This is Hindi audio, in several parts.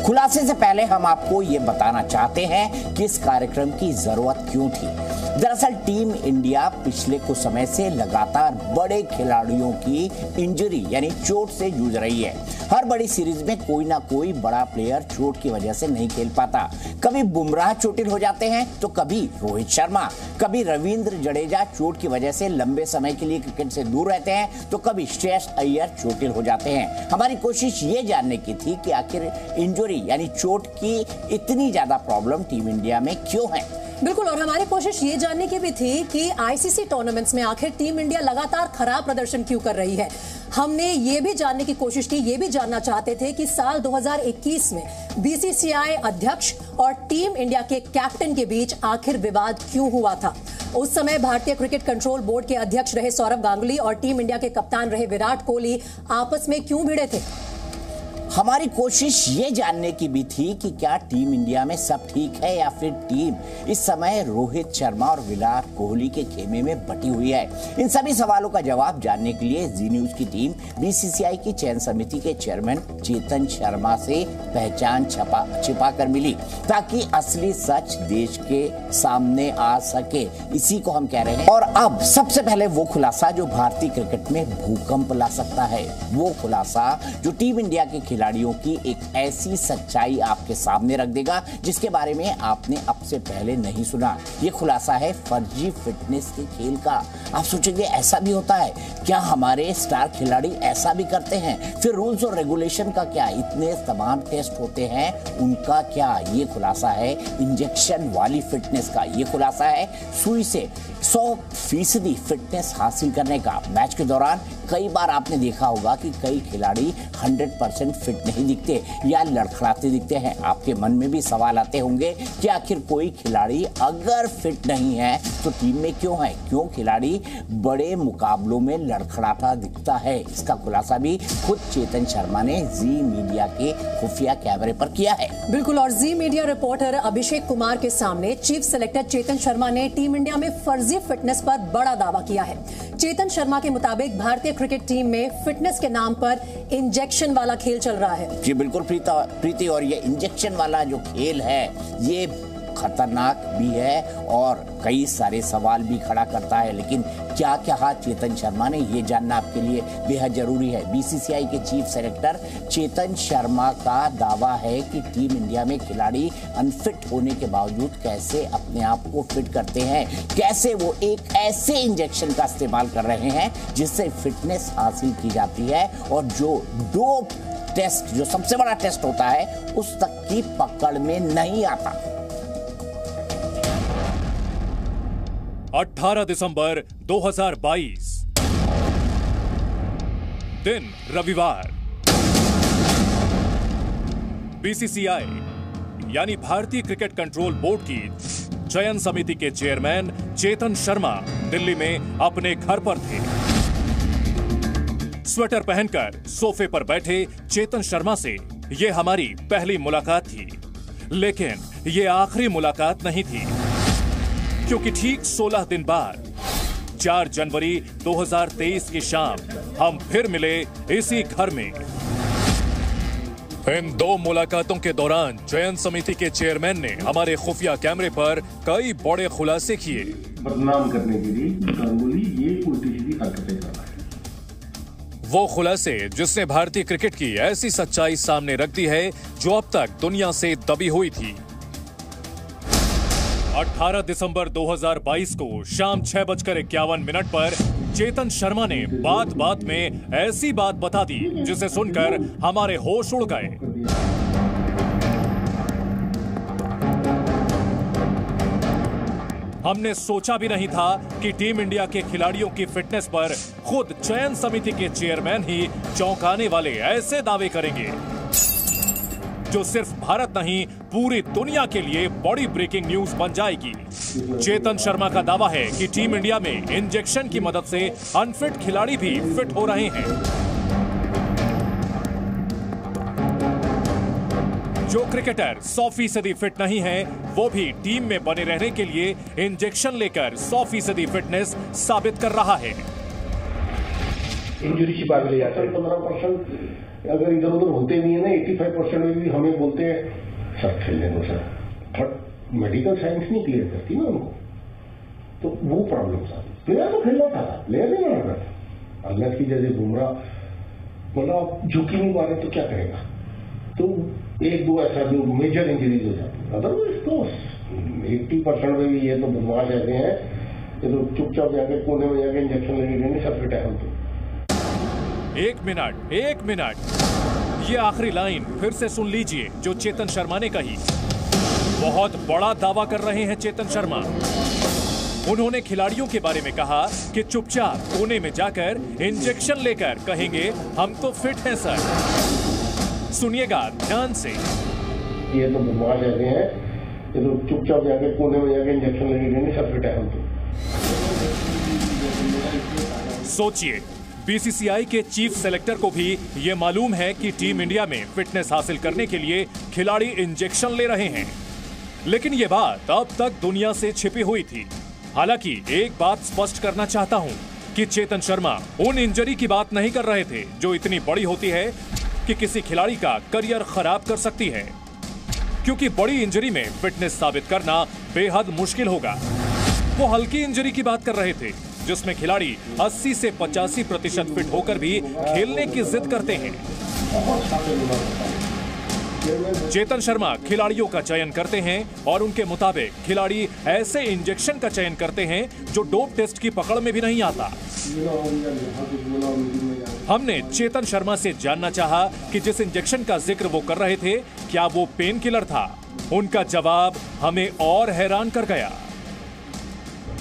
खुलासे से पहले हम आपको ये बताना चाहते हैं कि इस कार्यक्रम की जरूरत क्यों थी। दरअसल टीम इंडिया पिछले कुछ समय से लगातार बड़े खिलाड़ियों की इंजरी यानी चोट से जूझ रही है। हर बड़ी सीरीज में कोई ना कोई बड़ा प्लेयर चोट की वजह से नहीं खेल पाता। कभी बुमराह चोटिल हो जाते हैं तो कभी रोहित शर्मा, कभी रविंद्र जडेजा चोट की वजह से लंबे समय के लिए क्रिकेट से दूर रहते हैं तो कभी श्रेयस अय्यर चोटिल हो जाते हैं। हमारी कोशिश ये जानने की थी कि आखिर इंजरी यानी चोट की इतनी ज्यादा प्रॉब्लम टीम इंडिया में क्यों है। बिल्कुल, और हमारी कोशिश ये जानने की भी थी कि आईसीसी टूर्नामेंट्स में आखिर टीम इंडिया लगातार खराब प्रदर्शन क्यों कर रही है। हमने ये भी जानने की कोशिश की, ये भी जानना चाहते थे कि साल 2021 में बीसीसीआई अध्यक्ष और टीम इंडिया के कैप्टन के बीच आखिर विवाद क्यों हुआ था। उस समय भारतीय क्रिकेट कंट्रोल बोर्ड के अध्यक्ष रहे सौरव गांगुली और टीम इंडिया के कप्तान रहे विराट कोहली आपस में क्यों भिड़े थे। हमारी कोशिश ये जानने की भी थी कि क्या टीम इंडिया में सब ठीक है या फिर टीम इस समय रोहित शर्मा और विराट कोहली के खेमे में बटी हुई है। इन सभी सवालों का जवाब जानने के लिए जी न्यूज की टीम बीसीसीआई की चयन समिति के चेयरमैन चेतन शर्मा से पहचान छिपा कर मिली ताकि असली सच देश के सामने आ सके। इसी को हम कह रहे हैं। और अब सबसे पहले वो खुलासा जो भारतीय क्रिकेट में भूकंप ला सकता है, वो खुलासा जो टीम इंडिया के खिलाड़ियों की एक ऐसी सच्चाई आपके सामने रख देगा जिसके बारे में आपने अब से पहले नहीं सुना। ये खुलासा है फर्जी फिटनेस के खेल का। आप सोचेंगे ऐसा भी होता है क्या, हमारे स्टार खिलाड़ी ऐसा भी करते हैं? फिर रूल्स और रेगुलेशन का क्या, इतने तमाम टेस्ट होते हैं उनका क्या? ये खुलासा है इंजेक्शन वाली फिटनेस का। ये खुलासा है सुई से 100% फिटनेस हासिल करने का। मैच के दौरान कई बार आपने देखा होगा कि कई खिलाड़ी 100% फिट नहीं दिखते या लड़खड़ाते दिखते हैं। आपके मन में भी सवाल आते होंगे कि आखिर कोई खिलाड़ी अगर फिट नहीं है तो टीम में क्यों है, क्यों खिलाड़ी बड़े मुकाबलों में लड़खड़ाता दिखता है। इसका खुलासा भी खुद चेतन शर्मा ने जी मीडिया के खुफिया कैमरे पर किया है। बिल्कुल, और जी मीडिया रिपोर्टर अभिषेक कुमार के सामने चीफ सेलेक्टर चेतन शर्मा ने टीम इंडिया में फर्जी फिटनेस पर बड़ा दावा किया है। चेतन शर्मा के मुताबिक भारतीय क्रिकेट टीम में फिटनेस के नाम पर इंजेक्शन वाला खेल चल रहा है। जी बिल्कुल प्रीति, और ये इंजेक्शन वाला जो खेल है ये खतरनाक भी है और कई सारे सवाल भी खड़ा करता है। लेकिन क्या कहा चेतन शर्मा ने, ये जानना आपके लिए बेहद जरूरी है। बीसीसीआई के चीफ सेलेक्टर चेतन शर्मा का दावा है कि टीम इंडिया में खिलाड़ी अनफिट होने के बावजूद कैसे अपने आप को फिट करते हैं, कैसे वो एक ऐसे इंजेक्शन का इस्तेमाल कर रहे हैं जिससे फिटनेस हासिल की जाती है और जो डोप टेस्ट, जो सबसे बड़ा टेस्ट होता है, उस तक की पकड़ में नहीं आता। 18 दिसंबर 2022 दिन रविवार। बीसीसीआई यानी भारतीय क्रिकेट कंट्रोल बोर्ड की चयन समिति के चेयरमैन चेतन शर्मा दिल्ली में अपने घर पर थे। स्वेटर पहनकर सोफे पर बैठे चेतन शर्मा से यह हमारी पहली मुलाकात थी, लेकिन यह आखिरी मुलाकात नहीं थी, क्योंकि ठीक 16 दिन बाद 4 जनवरी 2023 की शाम हम फिर मिले इसी घर में। इन 2 मुलाकातों के दौरान चयन समिति के चेयरमैन ने हमारे खुफिया कैमरे पर कई बड़े खुलासे किए। बदनाम करने के लिए गांगुली ये उल्टी सीधी हरकतें कर रहा है। वो खुलासे जिसने भारतीय क्रिकेट की ऐसी सच्चाई सामने रख दी है जो अब तक दुनिया से दबी हुई थी। 18 दिसंबर 2022 को शाम 6:51 पर चेतन शर्मा ने बात बात में ऐसी बात बता दी जिसे सुनकर हमारे होश उड़ गए। हमने सोचा भी नहीं था कि टीम इंडिया के खिलाड़ियों की फिटनेस पर खुद चयन समिति के चेयरमैन ही चौंकाने वाले ऐसे दावे करेंगे जो सिर्फ भारत नहीं पूरी दुनिया के लिए बड़ी ब्रेकिंग न्यूज बन जाएगी। चेतन शर्मा का दावा है कि टीम इंडिया में इंजेक्शन की मदद से अनफिट खिलाड़ी भी फिट हो रहे हैं। जो क्रिकेटर 100% फिट नहीं है वो भी टीम में बने रहने के लिए इंजेक्शन लेकर 100% फिटनेस साबित कर रहा है। इंजरी छिपा के ले जाते हैं। 15% अगर इधर उधर होते भी है ना 85% में भी हमें बोलते हैं सर खेलने दो सर, बट मेडिकल साइंस नहीं क्लियर करती ना उनको, तो वो प्रॉब्लम था। प्लेयर तो खेलना था, प्लेयर नहीं बना था। अल्लाह की जैसे बुमराह मतलब झुकी नहीं मारे तो क्या करेगा, तो एक दो ऐसा जो मेजर इंजरीज हो जाती है, अदरवाइज तो 80% में भी ये तो बदमाश ऐसे हैं, ये तो चुपचाप जाके कोने में जाके इंजेक्शन लेने देंगे सबके टाइम पे। एक मिनट, ये आखिरी लाइन फिर से सुन लीजिए जो चेतन शर्मा ने कही। बहुत बड़ा दावा कर रहे हैं चेतन शर्मा। उन्होंने खिलाड़ियों के बारे में कहा कि चुपचाप कोने में जाकर इंजेक्शन लेकर कहेंगे हम तो फिट हैं सर। सुनिएगा ध्यान से। ये तो बदमाश ऐसे हैं, ये तो चुपचाप जाके कोने में जाके इंजेक्शन लेने देंगे सबके टाइम पे। सोचिए, बीसीसीआई के चीफ सेलेक्टर को भी ये मालूम है कि टीम इंडिया में फिटनेस हासिल करने के लिए खिलाड़ी इंजेक्शन ले रहे हैं, लेकिन ये बात अब तक दुनिया से छिपी हुई थी। हालांकि एक बात स्पष्ट करना चाहता हूं कि चेतन शर्मा उन इंजरी की बात नहीं कर रहे थे जो इतनी बड़ी होती है कि किसी खिलाड़ी का करियर खराब कर सकती है, क्योंकि बड़ी इंजरी में फिटनेस साबित करना बेहद मुश्किल होगा। वो हल्की इंजरी की बात कर रहे थे जिसमें खिलाड़ी 80 से 85% फिट होकर भी खेलने की जिद करते हैं। चेतन शर्मा खिलाड़ियों का चयन करते हैं और उनके मुताबिक खिलाड़ी ऐसे इंजेक्शन का चयन करते हैं जो डोप टेस्ट की पकड़ में भी नहीं आता। हमने चेतन शर्मा से जानना चाहा कि जिस इंजेक्शन का जिक्र वो कर रहे थे क्या वो पेन किलर था। उनका जवाब हमें और हैरान कर गया।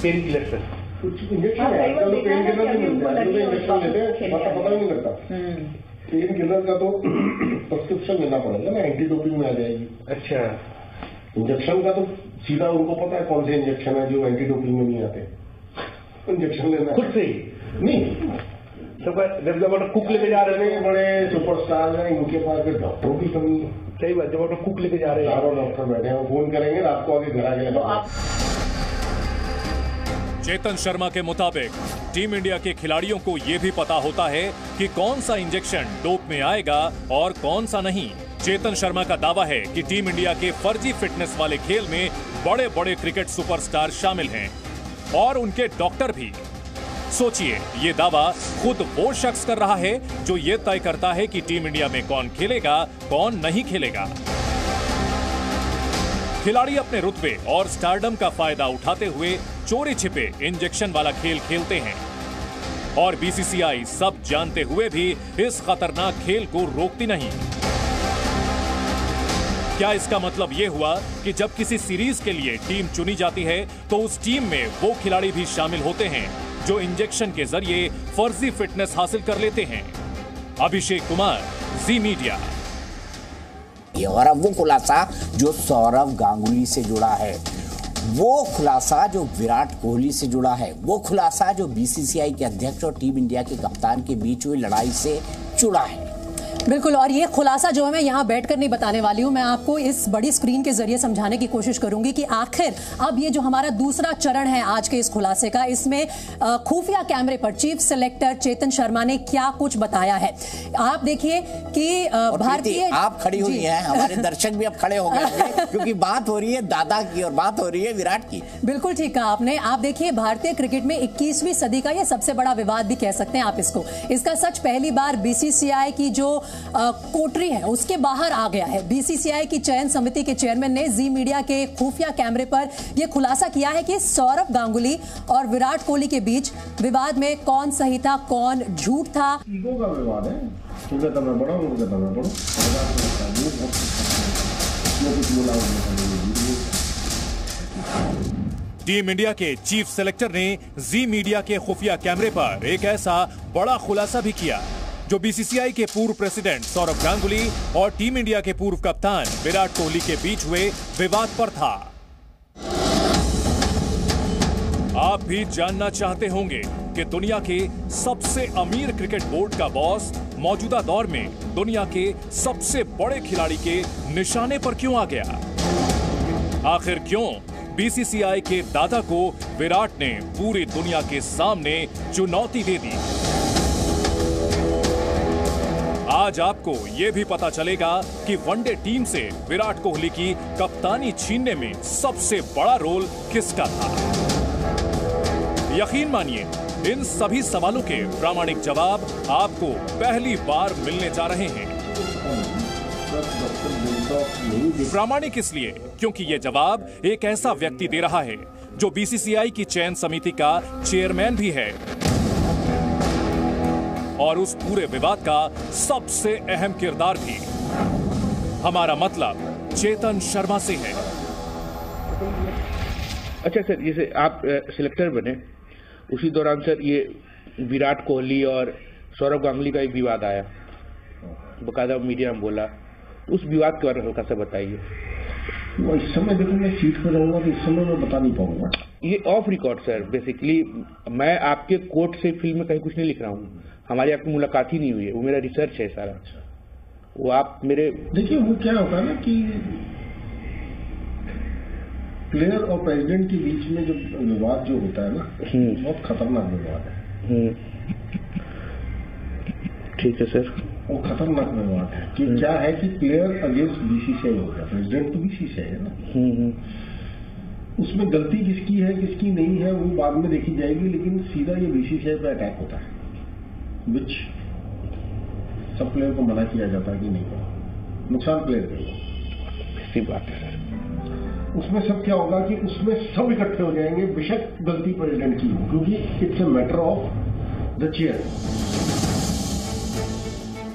पेन किलर सर, कुछ इंजेक्शन है, पेन किलर नहीं मिलता है, इंजेक्शन लेते हैं पता ही नहीं लगता। पेन किलर का तो प्रिस्क्रिप्शन लेना पड़ेगा ना, एंटी डोपिंग में आ जाएगी। अच्छा, इंजेक्शन का तो सीधा उनको पता है कौन से इंजेक्शन है जो एंटी डोपिंग में नहीं आते। इंजेक्शन लेना खुद से ही नहीं, जब कुक लेके जा रहे हैं बड़े सुपरस्टार हैं, इनके पास डॉक्टरों की कमी है। सही बात, जब कुक लेके जा रहे हैं चारों डॉक्टर बैठे हैं, फोन करेंगे रात को आगे घर आ गया। चेतन शर्मा के मुताबिक टीम इंडिया के खिलाड़ियों को यह भी पता होता है कि कौन सा इंजेक्शन डोप में आएगा और कौन सा नहीं। चेतन शर्मा का दावा है कि टीम इंडिया के फर्जी फिटनेस वाले खेल में बड़े बड़े क्रिकेट सुपरस्टार शामिल हैं और उनके डॉक्टर भी। सोचिए, ये दावा खुद वो शख्स कर रहा है जो ये तय करता है कि टीम इंडिया में कौन खेलेगा कौन नहीं खेलेगा। खिलाड़ी अपने रुतबे और स्टारडम का फायदा उठाते हुए चोरी छिपे इंजेक्शन वाला खेल खेलते हैं और बीसीसीआई सब जानते हुए भी इस खतरनाक खेल को रोकती नहीं। क्या इसका मतलब यह हुआ कि जब किसी सीरीज के लिए टीम चुनी जाती है तो उस टीम में वो खिलाड़ी भी शामिल होते हैं जो इंजेक्शन के जरिए फर्जी फिटनेस हासिल कर लेते हैं? अभिषेक कुमार, जी मीडिया। और अब वो खुलासा जो सौरव गांगुली से जुड़ा है, वो खुलासा जो विराट कोहली से जुड़ा है, वो खुलासा जो बीसीसीआई के अध्यक्ष और टीम इंडिया के कप्तान के बीच हुई लड़ाई से जुड़ा है। बिल्कुल, और ये खुलासा जो है मैं यहाँ बैठकर नहीं बताने वाली हूँ, मैं आपको इस बड़ी स्क्रीन के जरिए समझाने की कोशिश करूंगी कि आखिर अब ये जो हमारा दूसरा चरण है आज के इस खुलासे का, इसमें खुफिया कैमरे पर चीफ सेलेक्टर चेतन शर्मा ने क्या कुछ बताया है। आप देखिए कि भारतीय, आप खड़ी हुई हैं, हमारे दर्शक भी अब खड़े हो गए क्योंकि बात हो रही है दादा की और बात हो रही है विराट की। बिल्कुल ठीक कहा आपने। आप देखिए, भारतीय क्रिकेट में 21वीं सदी का ये सबसे बड़ा विवाद भी कह सकते हैं आप इसको। इसका सच पहली बार बीसीसीआई की जो कोटरी है उसके बाहर आ गया है। बीसीसीआई की चयन समिति के चेयरमैन ने जी मीडिया के खुफिया कैमरे पर यह खुलासा किया है कि सौरव गांगुली और विराट कोहली के बीच विवाद में कौन सही था कौन झूठ था। ईगो का विवाद है, मैं बड़ा हूं, मैं बड़ा टीम इंडिया के चीफ सेलेक्टर ने जी मीडिया के खुफिया कैमरे पर एक ऐसा बड़ा खुलासा भी किया जो बीसीसीआई के पूर्व प्रेसिडेंट सौरव गांगुली और टीम इंडिया के पूर्व कप्तान विराट कोहली के बीच हुए विवाद पर था। आप भी जानना चाहते होंगे कि दुनिया के सबसे अमीर क्रिकेट बोर्ड का बॉस मौजूदा दौर में दुनिया के सबसे बड़े खिलाड़ी के निशाने पर क्यों आ गया? आखिर क्यों बीसीसीआई के दादा को विराट ने पूरी दुनिया के सामने चुनौती दे दी? आज आपको ये भी पता चलेगा कि वनडे टीम से विराट कोहली की कप्तानी छीनने में सबसे बड़ा रोल किसका था। यकीन मानिए, इन सभी सवालों के प्रामाणिक जवाब आपको पहली बार मिलने जा रहे हैं। प्रामाणिक इसलिए क्योंकि ये जवाब एक ऐसा व्यक्ति दे रहा है जो बीसीसीआई की चयन समिति का चेयरमैन भी है और उस पूरे विवाद का सबसे अहम किरदार भी। हमारा मतलब चेतन शर्मा से है। अच्छा सर, जैसे आप सिलेक्टर बने उसी दौरान सर ये विराट कोहली और सौरव गांगुली का एक विवाद आया, बकायदा मीडिया में बोला, उस विवाद के बारे में हल्का सा बताइए। वो इस समय देखो मैं सीट पर रहूंगा तो इस समय मैं बता नहीं पाऊंगा। ये ऑफ रिकॉर्ड सर, बेसिकली मैं आपके कोर्ट से फिल्म में कहीं कुछ नहीं लिख रहा हूँ, हमारी आपकी मुलाकात ही नहीं हुई है, वो मेरा रिसर्च है सारा। वो आप मेरे देखिए वो क्या होता है ना कि प्लेयर और प्रेसिडेंट के बीच में जो विवाद जो होता है ना, बहुत खतरनाक विवाद है। ठीक है सर, वो खतरनाक विवाद है कि क्या है कि प्लेयर अगेंस्ट बीसीसीआई हो गया, प्रेसिडेंट तो बीसीसीआई है ना। उसमें गलती किसकी है किसकी नहीं है वो बाद में देखी जाएगी, लेकिन सीधा ये बीसीसीआई पे अटैक होता है, विच सब प्लेयर को मना किया जाता है कि नहीं करो, नुकसान प्लेयर करेगा। ऐसी बात है सर। उसमें सब क्या होगा कि उसमें सब इकट्ठे हो जाएंगे, बेशक गलती प्रेसिडेंट की हो, क्योंकि it's a matter of the chair.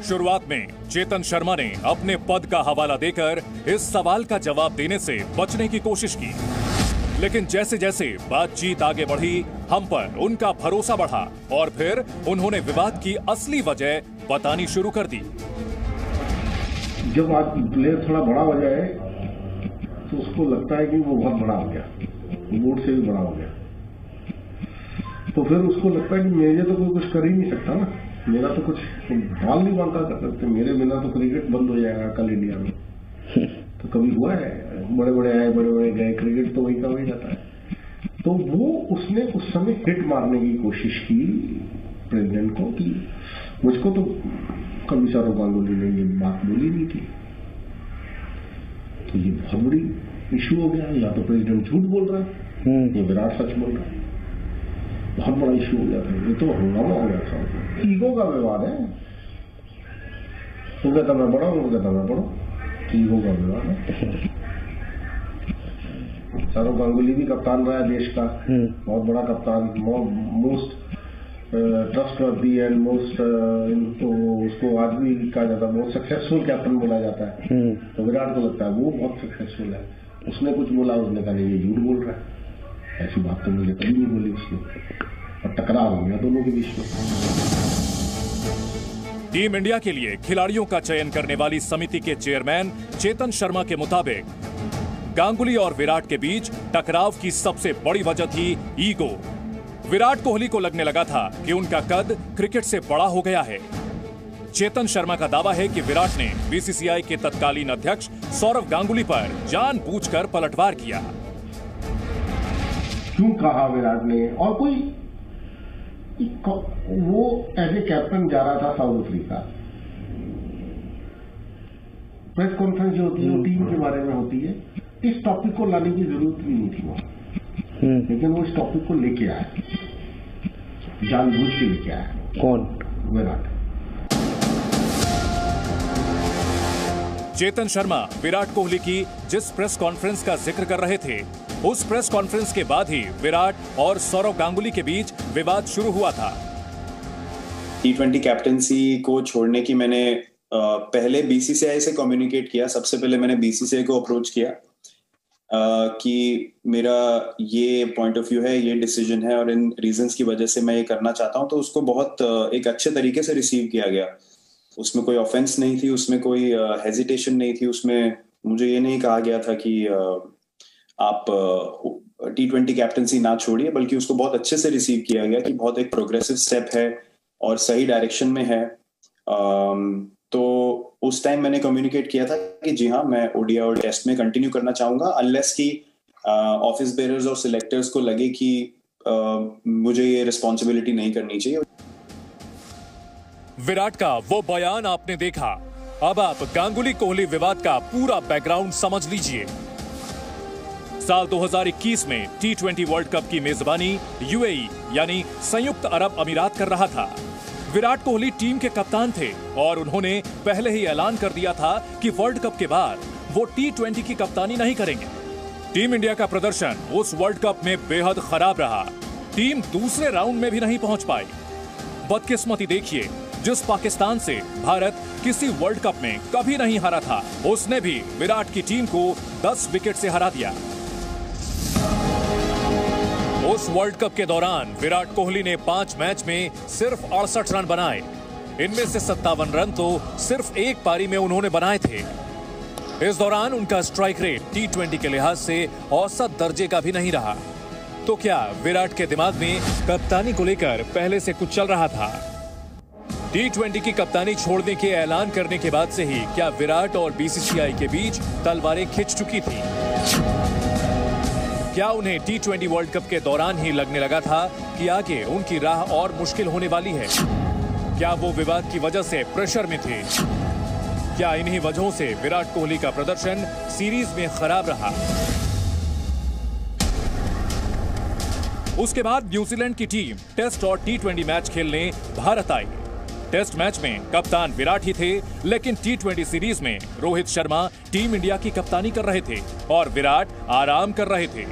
शुरुआत में चेतन शर्मा ने अपने पद का हवाला देकर इस सवाल का जवाब देने से बचने की कोशिश की, लेकिन जैसे जैसे बातचीत आगे बढ़ी हम पर उनका भरोसा बढ़ा और फिर उन्होंने विवाद की असली वजह बतानी शुरू कर दी। जब आज प्लेयर थोड़ा बड़ा हो जाए तो उसको लगता है कि वो बहुत बड़ा हो गया, बोर्ड से भी बड़ा हो गया, तो फिर उसको लगता है कि मेरे तो कोई कुछ कर ही नहीं सकता ना, मेरा तो कुछ बाल नहीं बांधता कर सकते, मेरे बिना तो क्रिकेट बंद हो जाएगा कल इंडिया में। तो कभी हुआ है, बड़े बड़े आए बड़े बड़े गए, क्रिकेट तो वही का वही रहता है। तो वो उसने उस समय हिट मारने की कोशिश की प्रेसिडेंट को कि मुझको तो कभी सौरव गांगुली ने ये बात बोली नहीं थी, तो ये बहुत बड़ी इशू हो गया। या तो प्रेसिडेंट झूठ बोल रहा है या विराट सच बोल रहा है, बहुत बड़ा इशू हो गया था, ये तो हंगामा हो गया था। ईगो का विवाद है, वो कहता मैं बड़ा हूं, वो कहता मैं बड़ा, ईगो का विवाद है। सौरव गांगुली भी कप्तान रहा है देश का, बहुत बड़ा कप्तान, मोस्ट ट्रस्टवर्दी एंड मोस्ट, तो उसको आज भी कहा जाता है बहुत सक्सेसफुल कैप्टन बोला जाता है। तो विराट को लगता है वो बहुत सक्सेसफुल है, उसने कुछ बोला, उसने कहा नहीं ये झूठ बोल रहा है, ऐसी बात तो मुझे कभी नहीं बोली उसने, और टकराव हो गया दोनों के बीच में। टीम इंडिया के लिए खिलाड़ियों का चयन करने वाली समिति के चेयरमैन चेतन शर्मा के मुताबिक गांगुली और विराट के बीच टकराव की सबसे बड़ी वजह थी ईगो। विराट कोहली को लगने लगा था कि उनका कद क्रिकेट से बड़ा हो गया है। चेतन शर्मा का दावा है कि विराट ने बीसीसीआई के तत्कालीन अध्यक्ष सौरव गांगुली पर जानबूझकर पलटवार किया। क्यों कहा विराट ने, और कोई वो एज ए कैप्टन जा रहा था साउथ अफ्रीका, प्रेस कॉन्फ्रेंस जो होती है वो टीम के बारे में होती है, इस टॉपिक को लाने की जरूरत भी नहीं थी वहां, लेकिन वो इस टॉपिक को लेके आया, जानबूझ के लेके आया। कौन? विराट। चेतन शर्मा विराट कोहली की जिस प्रेस कॉन्फ्रेंस का जिक्र कर रहे थे, उस प्रेस कॉन्फ्रेंस के बाद ही विराट और सौरव गांगुली के बीच विवाद शुरू हुआ था। T20 कैप्टेंसी को छोड़ने की मैंने पहले बीसीसीआई से कम्युनिकेट किया। सबसे पहले मैंने बीसीसीआई को अप्रोच किया कि मेरा ये पॉइंट ऑफ व्यू है, ये डिसीजन है और इन रीजंस की वजह से मैं ये करना चाहता हूं। तो उसको बहुत एक अच्छे तरीके से रिसीव किया गया, उसमें कोई ऑफेंस नहीं थी, उसमें कोई हेजिटेशन नहीं थी, उसमें मुझे ये नहीं कहा गया था कि आप T20 कैप्टेंसी ना छोड़िए, बल्कि उसको बहुत अच्छे से रिसीव किया गया कि बहुत एक प्रोग्रेसिव स्टेप है और सही डायरेक्शन में है। तो उस टाइम मैंने कम्युनिकेट किया था कि जी हाँ, मैं ओडीआई और टेस्ट में कंटिन्यू करना चाहूंगा, अनलेस कि ऑफिस बेयरर्स और सिलेक्टर्स को लगे कि मुझे ये रिस्पॉन्सिबिलिटी नहीं करनी चाहिए। विराट का वो बयान आपने देखा। अब आप गांगुली कोहली विवाद का पूरा बैकग्राउंड समझ लीजिए। साल 2021 में T20 वर्ल्ड कप की मेजबानी यूएई यानी संयुक्त अरब अमीरात कर रहा था। विराट कोहली टीम के कप्तान थे और उन्होंने पहले ही ऐलान कर दिया था कि वर्ल्ड कप के बाद वो T20 की कप्तानी नहीं करेंगे। टीम इंडिया का प्रदर्शन उस वर्ल्ड कप में बेहद खराब रहा। टीम दूसरे राउंड में भी नहीं पहुंच पाई। बदकिस्मती देखिए, जिस पाकिस्तान से भारत किसी वर्ल्ड कप में कभी नहीं हारा था, उसने भी विराट की टीम को 10 विकेट से हरा दिया। उस वर्ल्ड कप के दौरान विराट कोहली ने 5 मैच में सिर्फ 68 रन बनाए। इनमें से 57 रन तो सिर्फ एक पारी में उन्होंने बनाए थे। इस दौरान उनका स्ट्राइक रेट T20 के लिहाज से औसत दर्जे का भी नहीं रहा। तो क्या विराट के दिमाग में कप्तानी को लेकर पहले से कुछ चल रहा था? T20 की कप्तानी छोड़ने के ऐलान करने के बाद से ही क्या विराट और बीसीसीआई के बीच तलवारें खिंच चुकी थी? क्या उन्हें T20 वर्ल्ड कप के दौरान ही लगने लगा था कि आगे उनकी राह और मुश्किल होने वाली है? क्या वो विवाद की वजह से प्रेशर में थे? क्या इन्हीं वजहों से विराट कोहली का प्रदर्शन सीरीज में खराब रहा? उसके बाद न्यूजीलैंड की टीम टेस्ट और T20 मैच खेलने भारत आई। टेस्ट मैच में कप्तान विराट ही थे, लेकिन T20 सीरीज में रोहित शर्मा टीम इंडिया की कप्तानी कर रहे थे और विराट आराम कर रहे थे।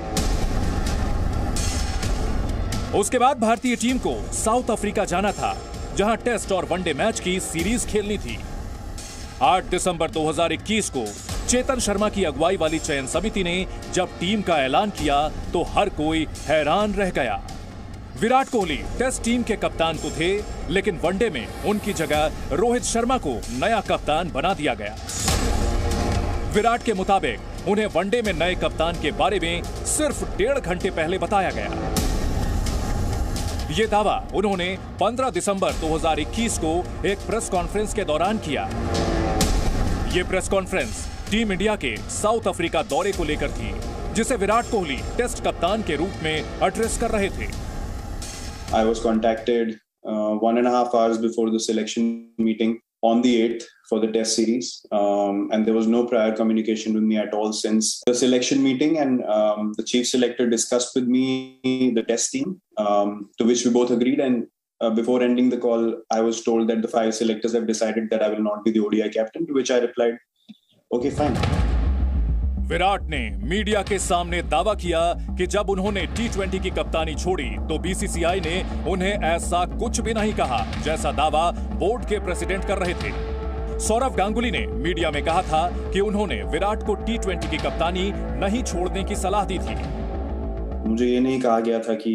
उसके बाद भारतीय टीम को साउथ अफ्रीका जाना था, जहां टेस्ट और वनडे मैच की सीरीज खेलनी थी। 8 दिसंबर 2021 को चेतन शर्मा की अगुवाई वाली चयन समिति ने जब टीम का ऐलान किया तो हर कोई हैरान रह गया। विराट कोहली टेस्ट टीम के कप्तान तो थे, लेकिन वनडे में उनकी जगह रोहित शर्मा को नया कप्तान बना दिया गया। विराट के मुताबिक उन्हें वनडे में नए कप्तान के बारे में सिर्फ 1.5 घंटे पहले बताया गया। ये दावा उन्होंने 15 दिसंबर 2021 को एक प्रेस कॉन्फ्रेंस के दौरान किया। ये प्रेस कॉन्फ्रेंस टीम इंडिया के साउथ अफ्रीका दौरे को लेकर थी, जिसे विराट कोहली टेस्ट कप्तान के रूप में एड्रेस कर रहे थे। I was contacted 1.5 hours before the selection meeting on the 8th for the test series, and there was no prior communication with me at all since the selection meeting, and the chief selector discussed with me the test team, to which we both agreed, and before ending the call I was told that the 5 selectors have decided that I will not be the ODI captain, to which I replied, okay fine. Virat ने मीडिया के सामने दावा किया कि जब उन्होंने T20 की कप्तानी छोड़ी तो बीसीसीआई ने उन्हें ऐसा कुछ भी नहीं कहा जैसा दावा बोर्ड के प्रेसिडेंट कर रहे थे। सौरव गांगुली ने मीडिया में कहा था कि उन्होंने विराट को T20 की कप्तानी नहीं छोड़ने की सलाह दी थी। मुझे ये नहीं कहा गया था कि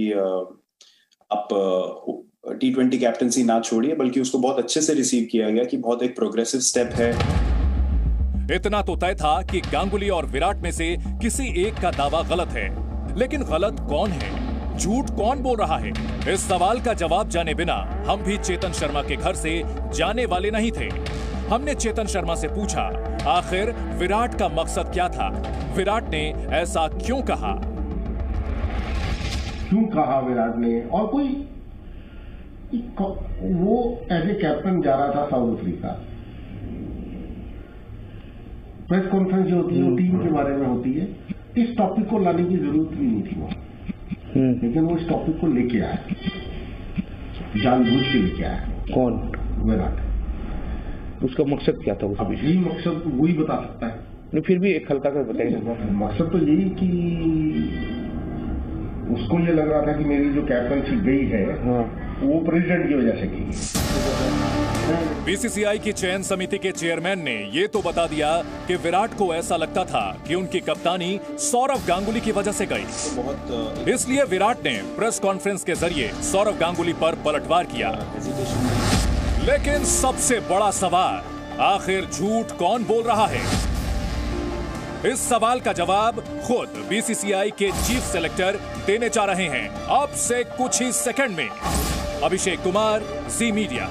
आप T20 कैप्टनसी ना छोड़िए, बल्कि उसको बहुत अच्छे से रिसीव किया गया कि बहुत एक प्रोग्रेसिव स्टेप है। इतना तो तय था कि गांगुली और विराट में से किसी एक का दावा गलत है, लेकिन गलत कौन है, झूठ कौन बोल रहा है? इस सवाल का जवाब जाने बिना हम भी चेतन शर्मा के घर से जाने वाले नहीं थे। हमने चेतन शर्मा से पूछा, आखिर विराट का मकसद क्या था? विराट ने ऐसा क्यों कहा? क्यों कहा विराट ने? और कोई वो एज ए कैप्टन जा रहा था साउथ अफ्रीका, प्रेस कॉन्फ्रेंस जो होती है वो टीम के बारे में होती है। इस टॉपिक को लाने की जरूरत भी नहीं थी वहां, लेकिन वो इस टॉपिक को लेके आया, जानबूझ के लेके आया। कौन? विराट। उसका मकसद क्या था? उस यही मकसद वही बता सकता है। नहीं, फिर भी एक हल्का कर बताइए। मकसद तो यही कि उसको ये लग रहा था कि मेरी जो कैप्टनशिप गई है वो प्रेसिडेंट की वजह से की। बीसीसीआई की चयन समिति के चेयरमैन ने ये तो बता दिया कि विराट को ऐसा लगता था कि उनकी कप्तानी सौरव गांगुली की वजह से गई, इसलिए विराट ने प्रेस कॉन्फ्रेंस के जरिए सौरव गांगुली पर पलटवार किया। लेकिन सबसे बड़ा सवाल, आखिर झूठ कौन बोल रहा है? इस सवाल का जवाब खुद बीसीसीआई के चीफ सेलेक्टर देने जा रहे हैं अब से कुछ ही सेकंड में। अभिषेक कुमार, जी मीडिया।